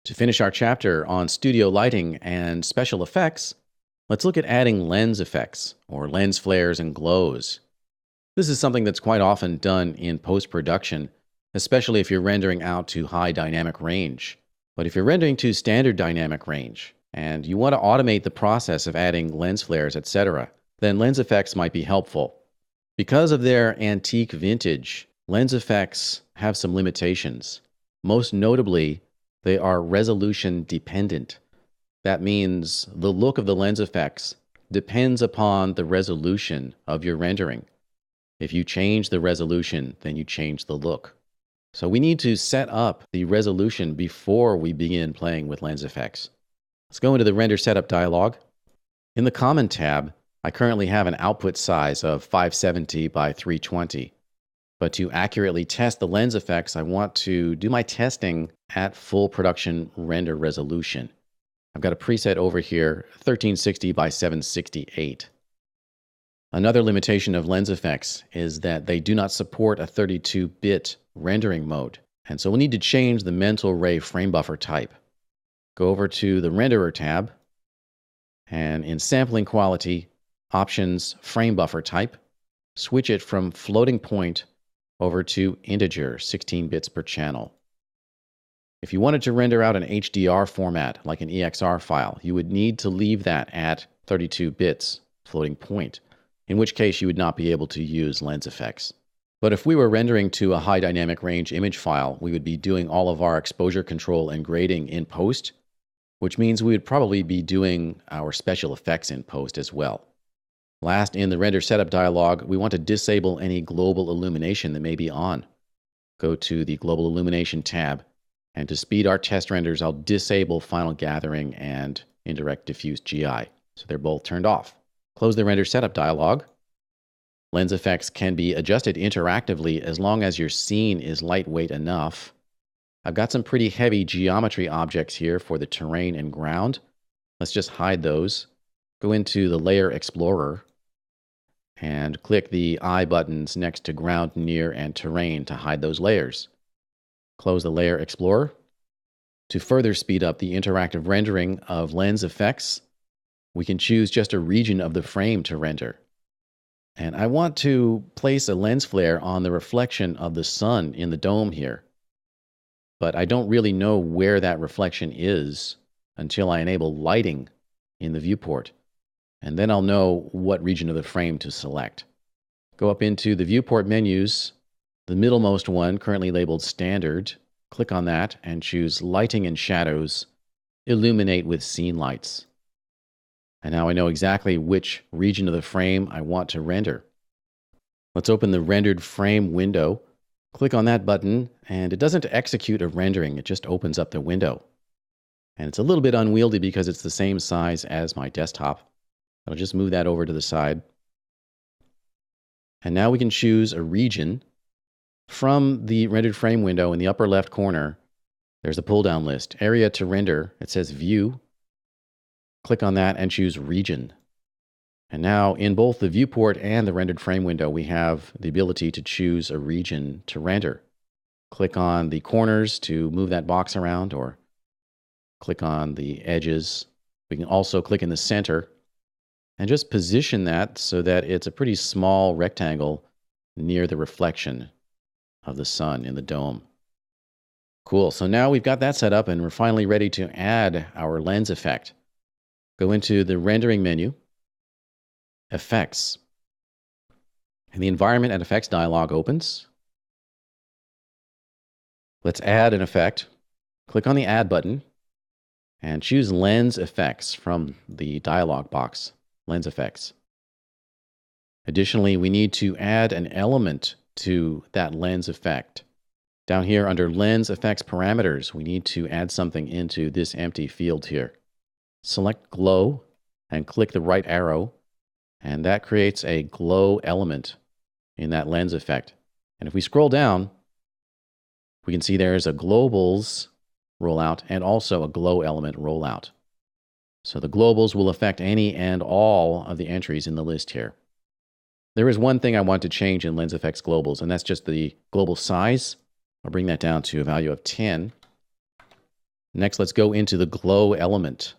To finish our chapter on studio lighting and special effects, let's look at adding lens effects, or lens flares and glows. This is something that's quite often done in post-production, especially if you're rendering out to high dynamic range. But if you're rendering to standard dynamic range, and you want to automate the process of adding lens flares, etc., then lens effects might be helpful. Because of their antique vintage, lens effects have some limitations. Most notably, they are resolution dependent. That means the look of the lens effects depends upon the resolution of your rendering. If you change the resolution, then you change the look. So we need to set up the resolution before we begin playing with lens effects. Let's go into the Render Setup dialog. In the Common tab, I currently have an output size of 570 by 320. But to accurately test the lens effects, I want to do my testing at full production render resolution. I've got a preset over here, 1360 by 768. Another limitation of lens effects is that they do not support a 32-bit rendering mode. And so we'll need to change the mental ray frame buffer type. Go over to the Renderer tab, and in Sampling Quality, Options, Frame Buffer Type, switch it from floating point over to integer, 16 bits per channel. If you wanted to render out an HDR format, like an EXR file, you would need to leave that at 32 bits, floating point, in which case you would not be able to use lens effects. But if we were rendering to a high dynamic range image file, we would be doing all of our exposure control and grading in post, which means we would probably be doing our special effects in post as well. Last, in the Render Setup dialog, we want to disable any global illumination that may be on. Go to the Global Illumination tab, and to speed our test renders, I'll disable Final Gathering and Indirect Diffuse GI, so they're both turned off. Close the Render Setup dialog. Lens effects can be adjusted interactively as long as your scene is lightweight enough. I've got some pretty heavy geometry objects here for the terrain and ground. Let's just hide those. Go into the Layer Explorer and click the I buttons next to ground, near, and terrain to hide those layers. Close the Layer Explorer. To further speed up the interactive rendering of lens effects, we can choose just a region of the frame to render. And I want to place a lens flare on the reflection of the sun in the dome here. But I don't really know where that reflection is until I enable lighting in the viewport. And then I'll know what region of the frame to select. Go up into the viewport menus, the middlemost one, currently labeled Standard. Click on that and choose Lighting and Shadows, Illuminate with Scene Lights. And now I know exactly which region of the frame I want to render. Let's open the Rendered Frame window. Click on that button, and it doesn't execute a rendering, it just opens up the window. And it's a little bit unwieldy because it's the same size as my desktop. I'll just move that over to the side. And now we can choose a region. From the rendered frame window in the upper left corner, there's a pull-down list. Area to render, it says View. Click on that and choose Region. And now in both the viewport and the rendered frame window, we have the ability to choose a region to render. Click on the corners to move that box around, or click on the edges. We can also click in the center and just position that so that it's a pretty small rectangle near the reflection of the sun in the dome. Cool, so now we've got that set up and we're finally ready to add our lens effect. Go into the rendering menu, Effects, and the Environment and Effects dialog opens. Let's add an effect. Click on the Add button and choose Lens Effects from the dialog box. Lens Effects. Additionally, we need to add an element to that lens effect. Down here under Lens Effects Parameters, we need to add something into this empty field here. Select Glow and click the right arrow, and that creates a glow element in that lens effect. And if we scroll down, we can see there's a globals rollout and also a glow element rollout. So the globals will affect any and all of the entries in the list here. There is one thing I want to change in Lens Effects Globals, and that's just the global size. I'll bring that down to a value of 10. Next, let's go into the glow element.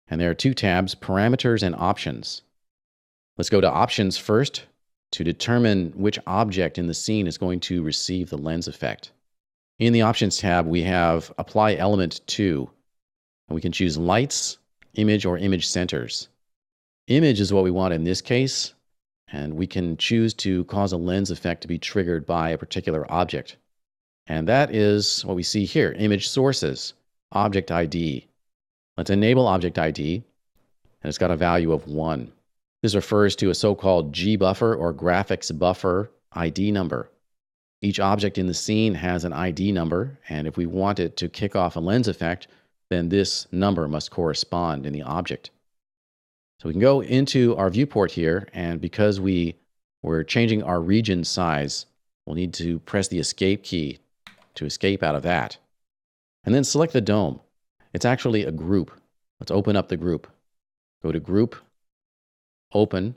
And there are two tabs, parameters and options. Let's go to options first to determine which object in the scene is going to receive the lens effect. In the options tab, we have apply element to, and we can choose lights, image, or image centers. Image is what we want in this case, and we can choose to cause a lens effect to be triggered by a particular object. And that is what we see here, image sources, object ID. Let's enable object ID, and it's got a value of 1. This refers to a so-called G-buffer or graphics buffer ID number. Each object in the scene has an ID number, and if we want it to kick off a lens effect, then this number must correspond in the object. So we can go into our viewport here, and because we're changing our region size, we'll need to press the escape key to escape out of that. And then select the dome. It's actually a group. Let's open up the group. Go to Group, Open,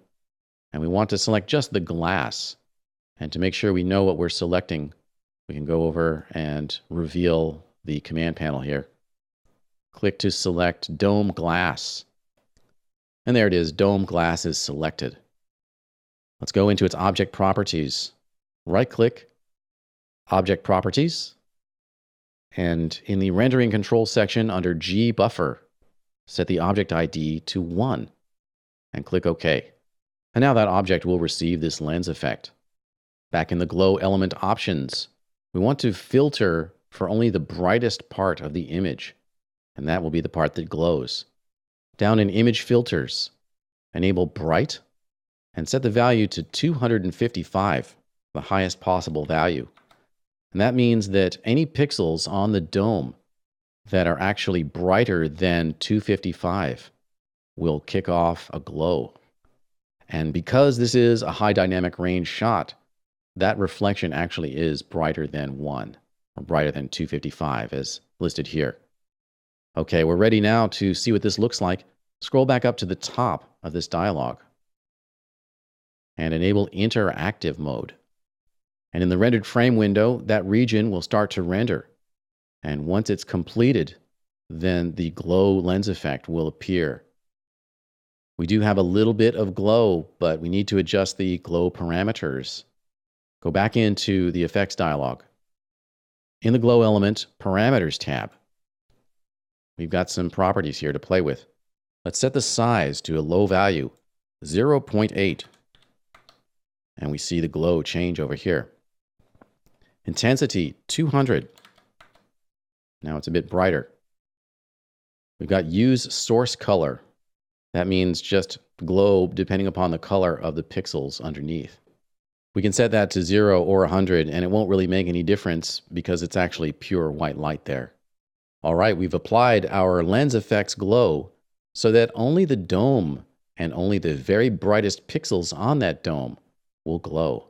and we want to select just the glass. And to make sure we know what we're selecting, we can go over and reveal the command panel here. Click to select Dome Glass. And there it is, Dome Glass is selected. Let's go into its object properties. Right-click, Object Properties, and in the Rendering Control section under G-buffer, set the object ID to 1, and click OK. And now that object will receive this lens effect. Back in the glow element options, we want to filter for only the brightest part of the image, and that will be the part that glows. Down in Image Filters, enable Bright, and set the value to 255, the highest possible value. And that means that any pixels on the dome that are actually brighter than 255 will kick off a glow. And because this is a high dynamic range shot, that reflection actually is brighter than 1, or brighter than 255 as listed here. Okay, we're ready now to see what this looks like. Scroll back up to the top of this dialog and enable interactive mode. And in the rendered frame window, that region will start to render. And once it's completed, then the glow lens effect will appear. We do have a little bit of glow, but we need to adjust the glow parameters. Go back into the effects dialog. In the glow element parameters tab, we've got some properties here to play with. Let's set the size to a low value, 0.8. And we see the glow change over here. Intensity, 200. Now it's a bit brighter. We've got use source color. That means just glow depending upon the color of the pixels underneath. We can set that to 0 or 100, and it won't really make any difference because it's actually pure white light there. All right, we've applied our lens effects glow so that only the dome and only the very brightest pixels on that dome will glow.